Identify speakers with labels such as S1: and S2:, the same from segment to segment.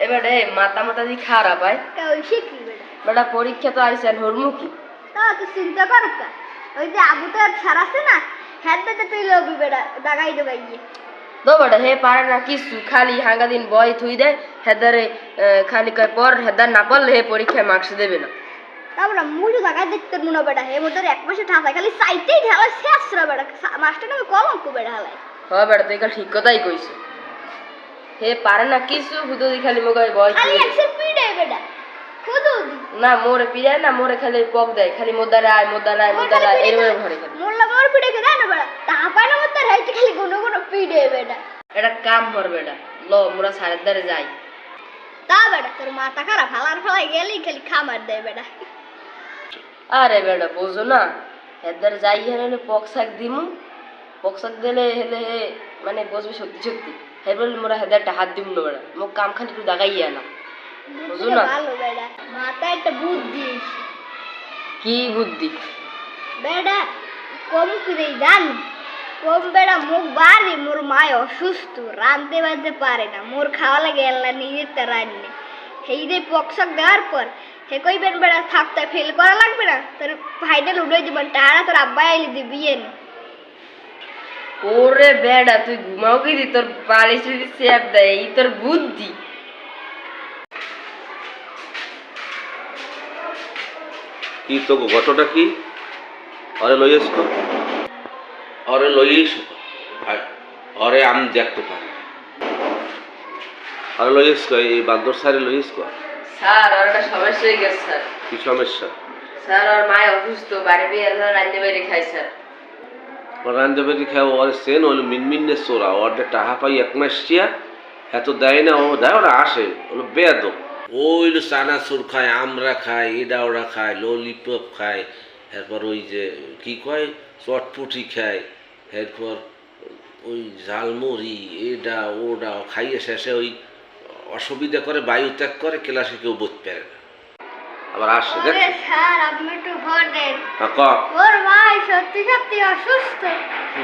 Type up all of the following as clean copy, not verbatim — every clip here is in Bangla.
S1: এবারে মাথা মাথা দি খারাপ হয়
S2: ওই শিখি
S1: বেটা পরীক্ষা তো আইছেন হরমুখী
S2: তা তো চিন্তা কর ওই যে আবু তো ছাড় আছে না হ্যাঁ দিতে তুই লবি বেটা দাগাই দেবাই গিয়ে
S1: দো বেটা হে পারে না কিছু খালি হাঙ্গা দিন বয় থুই দেয় হেদারে খালি কয় পর হেদার না পড়লে হে পরীক্ষায় মার্কস দেবে না
S2: তারপরে মুই তো দাগাই দেখতে মনে বেটা হে মোদের এক মাসে ঠাসা খালি সাইটেই ঢালা শেষ রে বেটা মাস্টার নামে কলঙ্ক বেটা হালাই
S1: হ্যাঁ বেটা তুই কাল ঠিক কথাই কইছো হে পারে না কিছু হুদুদি খালি মগাই বয়
S2: খালি একসে পিড়ে বেটা হুদুদি
S1: না মোরে পিড়ায় না মোরে খালি পক দেয় খালি মোদারে আয় এরকম ঘরে খালি
S2: মোরলা মোর পিড়ে কে দেয় না বেটা তা পায় না মোদের হাইতে খালি গুনো গুনো পিড়ে বেটা
S1: এটা কাম কর বেটা ল মোরা সারের দ্বারে যাই
S2: তা বেটা তোর মাথা খারাপ হালার ফলাই গেলি খালি খামার দেয় বেটা
S1: আরে বেটা বুঝো না হেদারে যাই হেলে পকসাক দিমু পকসাক দিলে হেলে হে মানে বসবে সত্যি সত্যি হে বলে মোরা হেদারটা হাত দিমু না বেটা মোক কাম খালি একটু দাগাইয়া না বুঝো না
S2: ভালো বেটা মাথায় একটা বুদ্ধি
S1: কি বুদ্ধি
S2: বেটা কম করে জান কম বেটা মুখ বাড়ি মোর মায় অসুস্থ রাঁধতে বাঁধতে পারে না মোর খাওয়া লাগে আল্লাহ নিজের তা রান্নে সেই রে পকসাক দেওয়ার পর হে কইবেন বেটা থাকতে ফেল করা লাগবে না তোর ফাইনাল উড়ে যাবেন টাড়া তোর আব্বাই আইলি দিবি না
S1: ওরে বেটা তুই ঘুমাও কি দি তোর বালিশ সেপ দেয় এই তোর বুদ্ধি
S3: কি তো ঘটনা কি অরে লইস অরে লইস অরে আমি দেখতে পারি অরে লইস এই বান্দর সারে লইস
S1: স্যার আর একটা সমস্যা হয়ে গেছে স্যার
S3: কি সমস্যা
S1: স্যার আর মায় অসুস্থ বাইরে বেরিয়ে রান্না বাইরে খাই স্যার
S3: রান্ধে বেরি খাও ওর সেন হলো মিনমিনে সোরা ওর টাহা পাই এক মাস চিয়া এত দেয় না ও দেয় ওরা আসে হলো বেদ ওই চানাচুর খায় আমরা খাই এটা ওরা খায় ললিপপ খায় এরপর ওই যে কি কয় চটপুটি খায় এরপর ওই ঝালমুড়ি এটা ওটা খাইয়ে শেষে ওই অসুবিধা করে বায়ু ত্যাগ করে ক্লাসে কেউ বসতে পারে না আবার আসে দেখ
S2: স্যার আপনি একটু ভোট দেন
S3: হ্যাঁ
S2: ওর ভাই সত্যি সত্যি অসুস্থ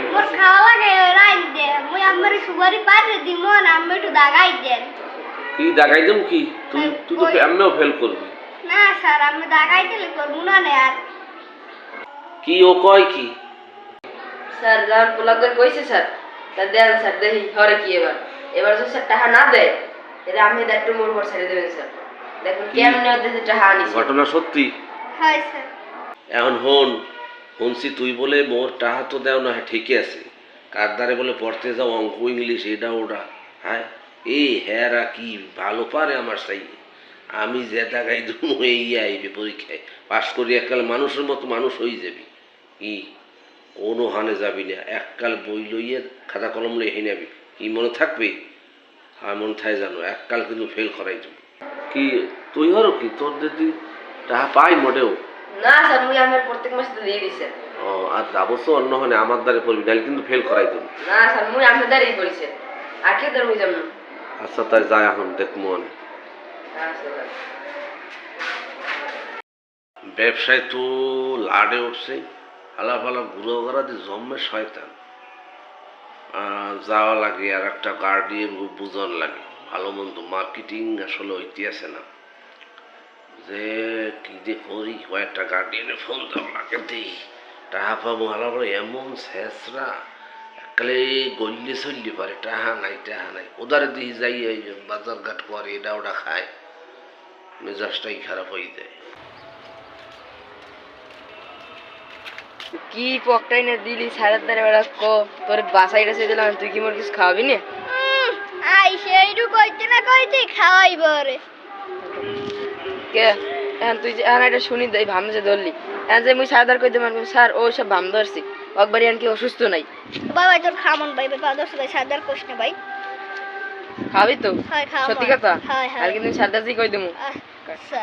S2: ওর খাওয়া লাগে রাইন দে মুই আমার সুগারি পারে দিম না আমি একটু দাগাই দেন
S3: কি দাগাই দেব কি তুই তুই তো আমিও ফেল করবি
S2: না স্যার আমি দাগাই দিলে করবো না আর
S3: কি ও কয় কি
S1: স্যার যার পোলাকে কইছে স্যার তা দেন স্যার দেখি ঘরে কি এবার যদি স্যার টাকা না দেয় তাহলে আমি একটু মোর ঘর ছেড়ে দেবেন স্যার দেখুন কেমনে ওদের টাকা আনিস
S3: ঘটনা সত্যি
S2: হয় স্যার
S3: এখন শুনছি তুই বলে মোর টাহা তো দেও না হ্যাঁ ঠিকই আছে কার দ্বারে বলে পড়তে যাও অঙ্ক ইংলিশ এটা ওটা হ্যাঁ এই হ্যাঁরা কি ভালো পারে আমার সাই আমি যে টাকাই দেবো এই আইবে পরীক্ষায় পাশ করি এককাল মানুষের মতো মানুষ হয়ে যাবি কি কোনো হানে যাবি না এককাল বই লইয়ে খাতা কলম লইয়ে হেনে যাবি কি মনে থাকবে হ্যাঁ মনে থাকে জানো এককাল কিন্তু ফেল করাই দেবো কি তুই হরো কি তোর দিদি টাকা পাই মোটেও
S1: না স্যার মুই আমার প্রত্যেক মাসে তো দিয়ে দিছে
S3: ও আর যাবো তো অন্য হনে আমার দ্বারে পড়বি নাহলে কিন্তু ফেল করাই দেবো
S1: না স্যার মুই আমার দ্বারাই করেছে আর কেউ তোর মুই যাবো
S3: আচ্ছা তাই যাই এখন দেখবো অনেক ব্যবসায় তো লাডে উঠছে ফালা ফালা ঘুরো করা দিয়ে জন্মে শয়তান যাওয়া লাগে আর একটা গার্ডিয়ান বুঝন লাগে ভালো মন্দ মার্কেটিং আসলে হইতে আছে না যে কি যে করি কয়েকটা গার্ডিয়ানে ফোন দেওয়া লাগে দিই টাহা পাবো হালা বলে এমন শেষরা এককালে গল্লে চললে পারে টাহা নাই ওদারে দিয়ে যাই বাজার ঘাট করে এটা ওটা খায় মেজাজটাই খারাপ হয়ে যায়
S1: কি পকটাই না দিলি সাড়ে দ্বারে বেড়া কো তোর বাসাইটা সে দিলাম তুই কি মোর কিছু খাওয়াবি না
S2: আই সেইটু কইতে না কইতে খাওয়াইব রে
S1: কে এখন তুই এখন এটা শুনি দেই ভাম যে ধরলি এখন যে মুই সারদার কইতে মানব স্যার ও সব ভাম ধরছি একবারই আর কি অসুস্থ নাই
S2: বাবা তোর খামন ভাই বাবা দশ ভাই সাদার কোশ্চেন ভাই
S1: খাবি তো
S2: হয় খাও
S1: সত্যি কথা
S2: হয়
S1: আর কিন্তু সারদার কই দেবো
S2: আচ্ছা